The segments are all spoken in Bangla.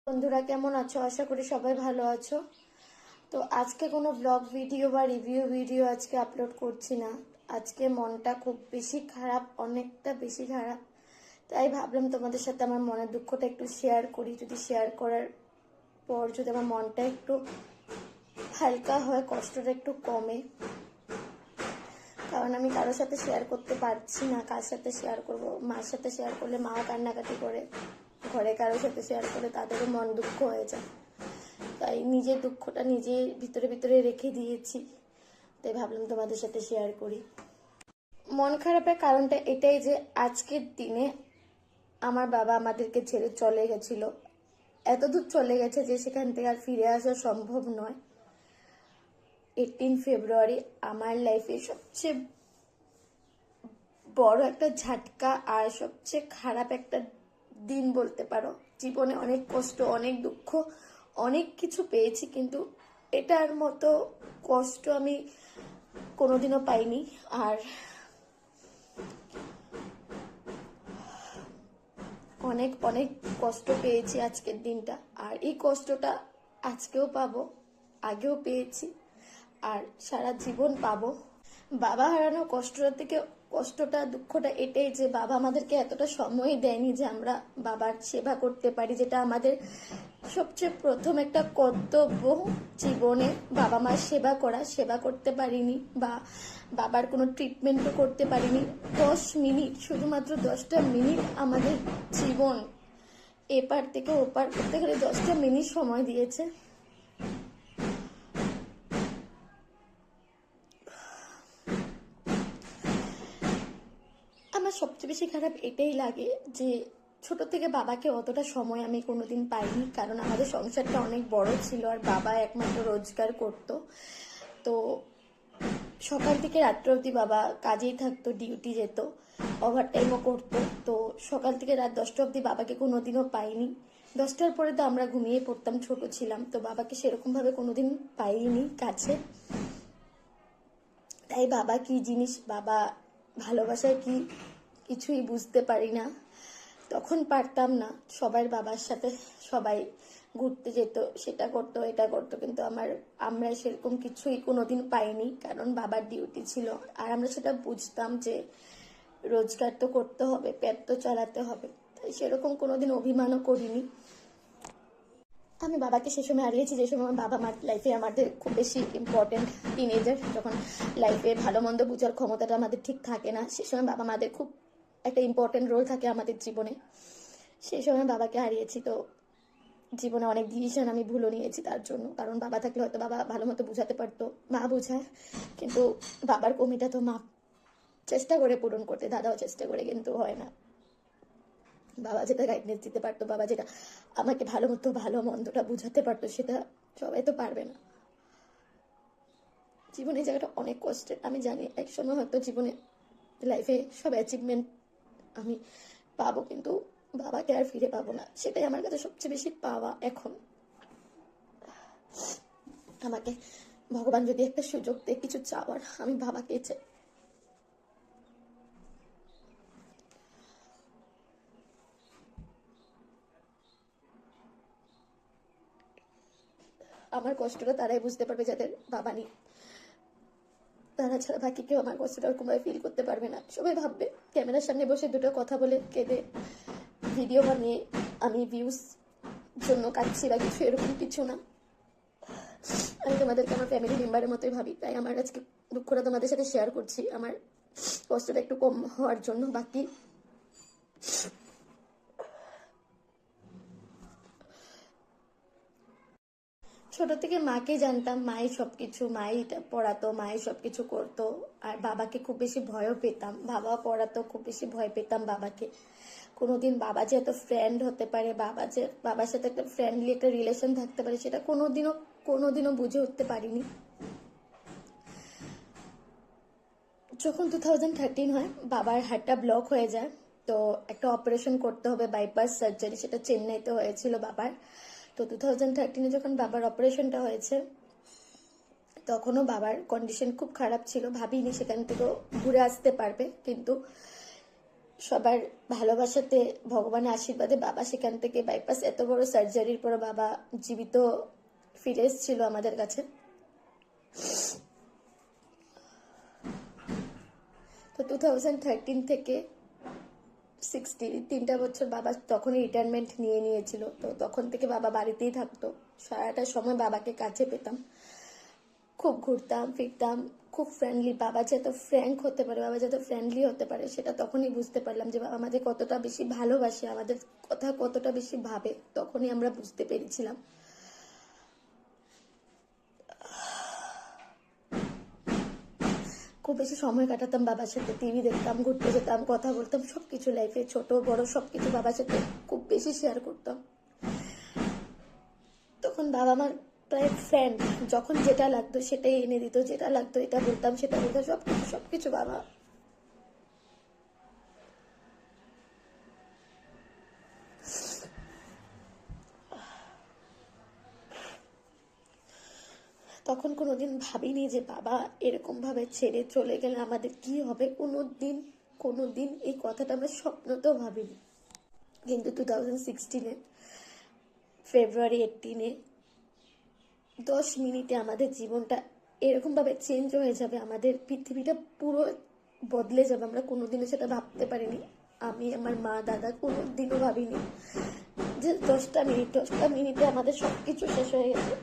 বন্ধুরা কেমন আছো? আশা করি সবাই ভালো আছো। তো আজকে কোনো ব্লগ ভিডিও বা রিভিউ ভিডিও আজকে আপলোড করছি না। আজকে মনটা খুব বেশি খারাপ, অনেকটা বেশি খারাপ। তাই ভাবলাম তোমাদের সাথে আমার মনের দুঃখটা একটু শেয়ার করি। যদি শেয়ার করার পর যদি আমার মনটা একটু হালকা হয়, কষ্টটা একটু কমে। কারণ আমি কারোর সাথে শেয়ার করতে পারছি না। কার সাথে শেয়ার করব? মার সাথে শেয়ার করলে মাও কান্নাকাটি করে, ঘরে কারোর সাথে শেয়ার করলে তাদেরও মন দুঃখ হয়ে যায়। তাই নিজের দুঃখটা নিজের ভিতরে ভিতরে রেখে দিয়েছি। তাই ভাবলাম তোমাদের সাথে শেয়ার করি। মন খারাপের কারণটা এটাই যে আজকের দিনে আমার বাবা আমাদেরকে ছেড়ে চলে গেছিল। এত দূর চলে গেছে যে সেখান থেকে আর ফিরে আসা সম্ভব নয়। 18 ফেব্রুয়ারি আমার লাইফে সবচেয়ে বড় একটা ঝাটকা আর সবচেয়ে খারাপ একটা দিন বলতে পারো। জীবনে অনেক কষ্ট, অনেক দুঃখ, অনেক কিছু পেয়েছি, কিন্তু এটার মতো কষ্ট আমি কোনোদিনও পাইনি। আর অনেক অনেক কষ্ট পেয়েছি আজকের দিনটা, আর এই কষ্টটা আজকেও পাবো, আগেও পেয়েছি, আর সারা জীবন পাবো। বাবা হারানোর কষ্টটা থেকে কষ্টটা দুঃখটা এটাই যে বাবা আমাদেরকে এতটা সময় দেয়নি যে আমরা বাবার সেবা করতে পারি, যেটা আমাদের সবচেয়ে প্রথম একটা কর্তব্য জীবনে। বাবা মার সেবা করা, সেবা করতে পারিনি বা বাবার কোনো ট্রিটমেন্টও করতে পারিনি। 10 মিনিট, শুধুমাত্র 10টা মিনিট আমাদের জীবন এপার থেকে ওপার করতে গেলে 10টা মিনিট সময় দিয়েছে। আমার সবচেয়ে বেশি খারাপ এটাই লাগে যে ছোট থেকে বাবাকে অতটা সময় আমি কোনোদিন পাইনি, কারণ আমাদের সংসারটা অনেক বড় ছিল আর বাবা একমাত্র রোজগার করতো। তো সকাল থেকে রাত্র অবধি বাবা কাজেই থাকতো, ডিউটি যেত, ওভারটাইমও করতো। তো সকাল থেকে রাত 10টা অবধি বাবাকে কোনোদিনও পাইনি। 10টার পরে তো আমরা ঘুমিয়ে পড়তাম, ছোট ছিলাম, তো বাবাকে সেরকমভাবে কোনোদিন পাইনি কাছে। তাই বাবা কি জিনিস, বাবা ভালোবাসায় কি, কিছুই বুঝতে পারি না। তখন পারতাম না, সবার বাবার সাথে সবাই ঘুরতে যেত, সেটা করতো এটা করতো, কিন্তু আমরা সেরকম কিছুই কোনোদিন পাইনি, কারণ বাবার ডিউটি ছিল। আর আমরা সেটা বুঝতাম যে রোজগার তো করতে হবে, পেট তো চালাতে হবে, তাই সেরকম কোনোদিন অভিমানও করিনি। আমি বাবাকে সে সময় হারিয়েছি যে সময় বাবা আমার লাইফে আমাদের খুব বেশি ইম্পর্টেন্ট। টিনেজার যখন লাইফে ভালো মন্দ বুঝার ক্ষমতাটা আমাদের ঠিক থাকে না, সে সময় বাবা মাদের খুব একটা ইম্পর্টেন্ট রোল থাকে আমাদের জীবনে। সেই সময় বাবাকে হারিয়েছি। তো জীবনে অনেক ডিসিশন আমি ভুলও নিয়েছি তার জন্য, কারণ বাবা থাকলে হয়তো বাবা ভালো মতো বুঝাতে পারতো, মা বুঝায়, কিন্তু বাবার কমিটা তো মা চেষ্টা করে পূরণ করতে, দাদাও চেষ্টা করে, কিন্তু হয় না। বাবা যেটা গাইডেন্স দিতে পারতো, বাবা যেটা আমাকে ভালো মতো ভালো মন্দটা বুঝাতে পারতো, সেটা সবাই তো পারবে না। জীবনে জায়গাটা অনেক কষ্টের, আমি জানি। একসময় হয়তো জীবনে লাইফে সব অ্যাচিভমেন্ট আমি পাবো, কিন্তু বাবাকে আর ফিরে পাবো না। সেটাই আমার কাছে সবচেয়ে বেশি পাওয়া এখন। আমাকে ভগবান যদি একটা সুযোগ দেয় কিছু চাওয়ার, আমি বাবাকে চাই। আমার কষ্টটা তারাই বুঝতে পারবে যাদের বাবা নেই। তারা ছাড়া বাকি কেউ আমার কষ্টটা ওরকমভাবে ফিল করতে পারবে না। সবাই ভাববে ক্যামেরার সামনে বসে দুটো কথা বলে কেঁদে ভিডিও বানিয়ে আমি ভিউজ জন্য কাঁদছি বা কিছু, এরকম কিছু না। আমি তোমাদেরকে আমার ফ্যামিলি মেম্বারের মতোই ভাবি, তাই আমার আজকে দুঃখটা তোমাদের সাথে শেয়ার করছি, আমার কষ্টটা একটু কম হওয়ার জন্য। বাকি ছোট থেকে মাকে জানতাম, মাই সবকিছু, মাই পড়াতো, মাই সবকিছু করতো। আর বাবাকে খুব বেশি ভয়ও পেতাম, বাবা পড়াতো, খুব বেশি ভয় পেতাম বাবাকে। কোনোদিন বাবা যে এত ফ্রেন্ড হতে পারে, বাবা যে বাবার সাথে একটা ফ্রেন্ডলি একটা রিলেশন থাকতে পারে, সেটা কোনোদিনও বুঝে উঠতে পারিনি। যখন 2013 হয়, বাবার হার্টটা ব্লক হয়ে যায়, তো একটা অপারেশন করতে হবে, বাইপাস সার্জারি, সেটা চেন্নাইতে হয়েছিল বাবার। তো 2013 যখন বাবার অপারেশনটা হয়েছে, তখনও বাবার কন্ডিশন খুব খারাপ ছিল, ভাবিনি সেখান থেকেও ঘুরে আসতে পারবে। কিন্তু সবার ভালোবাসাতে, ভগবানের আশীর্বাদে বাবা সেখান থেকে বাইপাস, এত বড় সার্জারির পর বাবা জীবিত ফিরে এসেছিল আমাদের কাছে। তো 2013 থেকে 3টা বছর বাবা তখনই রিটায়ারমেন্ট নিয়ে নিয়েছিল। তো তখন থেকে বাবা বাড়িতেই থাকতো, সারাটা সময় বাবাকে কাছে পেতাম, খুব ঘুরতাম ফিরতাম, খুব ফ্রেন্ডলি। বাবা যত ফ্র্যাঙ্ক হতে পারে, বাবা যত ফ্রেন্ডলি হতে পারে, সেটা তখনই বুঝতে পারলাম যে বাবা আমাদের কতটা বেশি ভালোবাসে, আমাদের কথা কতটা বেশি ভাবে, তখনই আমরা বুঝতে পেরেছিলাম। খুব বেশি সময় কাটাতাম বাবার সাথে, টিভি দেখতাম, ঘুরতে যেতাম, কথা বলতাম, সবকিছু লাইফে ছোট বড় সবকিছু বাবার সাথে খুব বেশি শেয়ার করতাম। তখন বাবা আমার প্রায় ফ্রেন্ড, যখন যেটা লাগতো সেটাই এনে দিত, যেটা লাগতো এটা বলতাম সেটা বলতাম, সবকিছু বাবা। তখন কোনোদিন ভাবিনি যে বাবা এরকম ভাবে ছেড়ে চলে গেলে আমাদের কি হবে, কোনোদিন এই কথাটা আমরা স্বপ্নতেও ভাবিনি। কিন্তু 2016-এ ফেব্রুয়ারি 18-এ 10 মিনিটে আমাদের জীবনটা এরকমভাবে চেঞ্জ হয়ে যাবে, আমাদের পৃথিবীটা পুরো বদলে যাবে। আমরা কোনোদিনও সেটা ভাবতে পারিনি, আমি আমার মা দাদা কোনোদিনও ভাবিনি যে 10টা মিনিটে আমাদের সবকিছু শেষ হয়ে গেছে।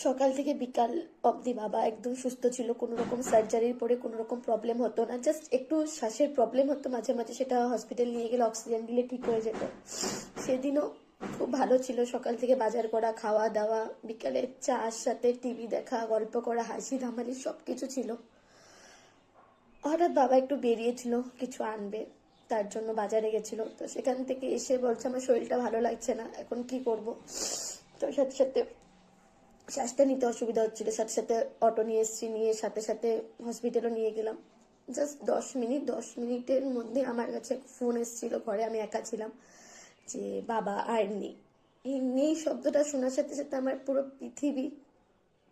সকাল থেকে বিকাল অবধি বাবা একদম সুস্থ ছিল, কোনো রকম সার্জারির পরে কোনো রকম প্রবলেম হতো না, জাস্ট একটু শ্বাসের প্রবলেম হতো মাঝে মাঝে, সেটা হসপিটাল নিয়ে গেলে অক্সিজেন দিলে ঠিক হয়ে যেত। সেদিনও খুব ভালো ছিল, সকাল থেকে বাজার করা, খাওয়া দাওয়া, বিকালে চার সাথে টিভি দেখা, গল্প করা, হাসি ধামালি সবকিছু ছিল। হঠাৎ বাবা একটু বেরিয়েছিল কিছু আনবে, তার জন্য বাজারে গেছিল। তো সেখান থেকে এসে বলছে আমার শরীরটা ভালো লাগছে না, এখন কি করব। তো সাথে সাথে শ্বাসটা নিতে অসুবিধা হচ্ছিল, সাথে সাথে অটো নিয়ে এসেছি, নিয়ে সাথে সাথে হসপিটালও নিয়ে গেলাম। জাস্ট 10 মিনিটের মধ্যে আমার কাছে ফোন এসেছিল, ঘরে আমি একা ছিলাম, যে বাবা আর নেই। এই নেই শব্দটা শোনার সাথে সাথে আমার পুরো পৃথিবী,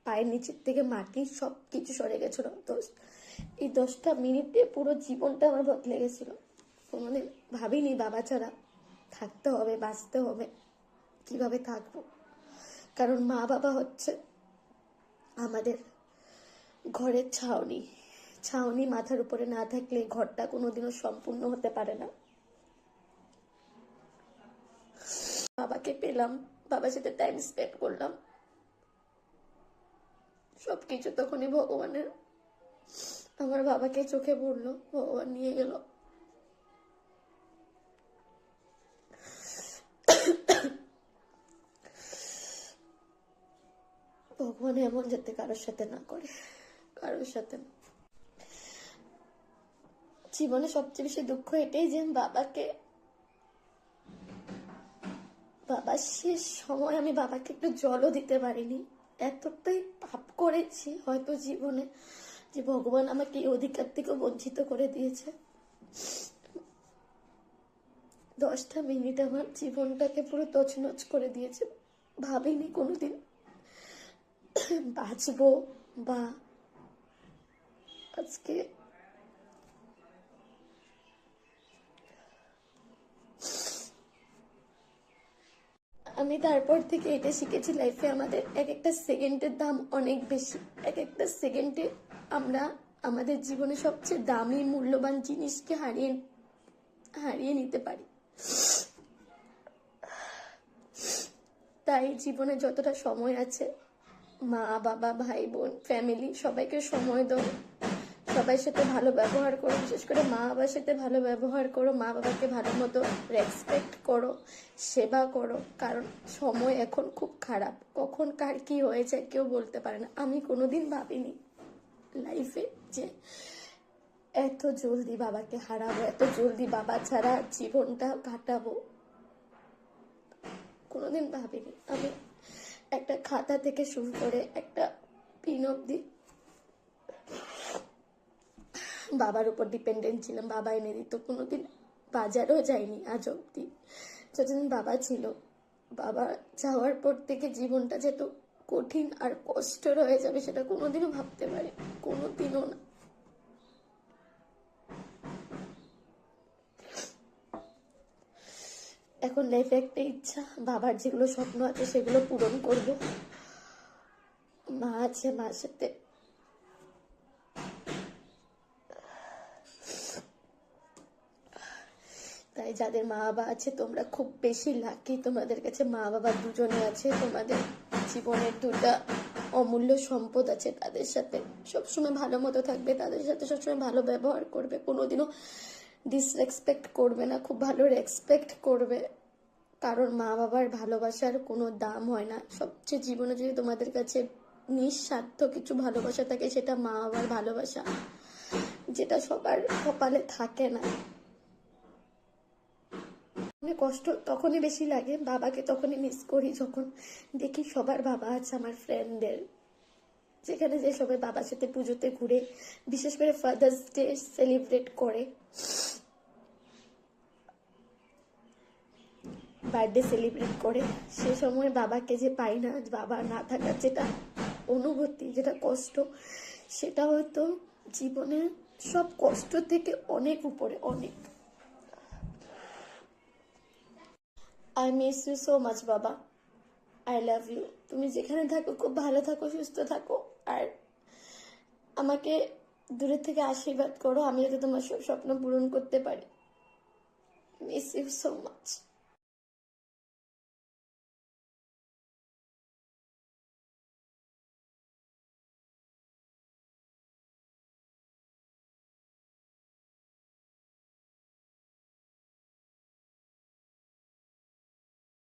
পায়ের নিচের থেকে মাটি সব কিছু সরে গেছিল। তো এই 10টা মিনিটে পুরো জীবনটা আমার বদলে গেছিল। কোনোদিন ভাবিনি বাবা ছাড়া থাকতে হবে, বাঁচতে হবে, কিভাবে থাকবো। কারণ মা বাবা হচ্ছে আমাদের ঘরের ছাউনি মাথার উপরে না থাকলে ঘরটা কোনোদিনও সম্পূর্ণ হতে পারে না। বাবাকে পেলাম, বাবার সাথে টাইম স্পেন্ড করলাম, সবকিছু তখনই ভগবানের, আমার বাবাকে চোখে পড়লো, ভগবান নিয়ে গেল। ভগবান এমন যাতে কারোর সাথে না করে, কারোর সাথে না। জীবনে সবচেয়ে বেশি দুঃখ এটাই যে বাবার শেষ সময় আমি বাবাকে একটু জলও দিতে পারিনি। এতটাই পাপ করেছি হয়তো জীবনে, যে ভগবান আমাকে এই অধিকার থেকে বঞ্চিত করে দিয়েছে। 10টা মিনিট আমার জীবনটাকে পুরো তছনছ করে দিয়েছে। ভাবিনি কোনোদিন বাঁচবো, বা আজকে আমি তারপর থেকে এটা শিখেছি, লাইফে আমাদের এক একটা সেকেন্ডের দাম অনেক বেশি। এক একটা সেকেন্ডে আমরা আমাদের জীবনে সবচেয়ে দামি মূল্যবান জিনিসকে হারিয়ে নিতে পারি। তাই জীবনে যতটা সময় আছে, মা বাবা ভাই বোন ফ্যামিলি সবাইকে সময় দাও, সবার সাথে ভালো ব্যবহার করো, বিশেষ করে মা বাবার সাথে ভালো ব্যবহার করো, মা বাবাকে ভালো মতো রেসপেক্ট করো, সেবা করো। কারণ সময় এখন খুব খারাপ, কখন কার কি হয়ে যায় কেউ বলতে পারে না। আমি কোনোদিন ভাবিনি লাইফে যে এত জলদি বাবাকে হারাবো, এত জলদি বাবা ছাড়া জীবনটা কাটাবো, কোনোদিন ভাবিনি। আমি একটা খাতা থেকে শুরু করে একটা পিন অব্দি বাবার উপর ডিপেন্ডেন্ট ছিলাম, বাবা এনে দিত, কোনোদিন বাজারও যাইনি আজ অব্দি। যতদিন বাবা ছিল, বাবা যাওয়ার পর থেকে জীবনটা যেত কঠিন আর কষ্টের হয়ে যাবে সেটা কোনোদিনও ভাবতে পারি, কোনোদিনও না। এখন লাইফে একটা ইচ্ছা, বাবার যেগুলো স্বপ্ন আছে সেগুলো পূরণ করব। মা আছে, মার সাথে তাই যাদের মা বাবা আছে তোমরা খুব বেশি লাকি, তোমাদের কাছে মা বাবা দুজনে আছে, তোমাদের জীবনের দুটা অমূল্য সম্পদ আছে। তাদের সাথে সবসময় ভালো মতো থাকবে, তাদের সাথে সবসময় ভালো ব্যবহার করবে, কোনোদিনও ডিসরেসপেক্ট করবে না, খুব ভালো রেসপেক্ট করবে। কারণ মা বাবার ভালোবাসার কোনো দাম হয় না। সবচেয়ে জীবনে যদি তোমাদের কাছে নিঃস্বার্থ কিছু ভালোবাসা থাকে সেটা মা বাবার ভালোবাসা, যেটা সবার কপালে থাকে না। অনেক কষ্ট তখনই বেশি লাগে, বাবাকে তখনই মিস করি যখন দেখি সবার বাবা আছে, আমার ফ্রেন্ডদের, যেখানে যে সবাই বাবার সাথে পুজোতে ঘুরে, বিশেষ করে ফাদার্স ডে সেলিব্রেট করে, বার্থডে সেলিব্রেট করে, সে সময় বাবাকে যে পাই না, বাবা না থাকার যেটা অনুভূতি, যেটা কষ্ট, সেটা হয়তো জীবনের সব কষ্ট থেকে অনেক উপরে, অনেক। I miss you so much বাবা, আই লাভ ইউ। তুমি যেখানে থাকো খুব ভালো থাকো, সুস্থ থাকো, আর আমাকে দূরের থেকে আশীর্বাদ করো, আমি যাতে তোমার সব স্বপ্ন পূরণ করতে পারি। Miss you so much.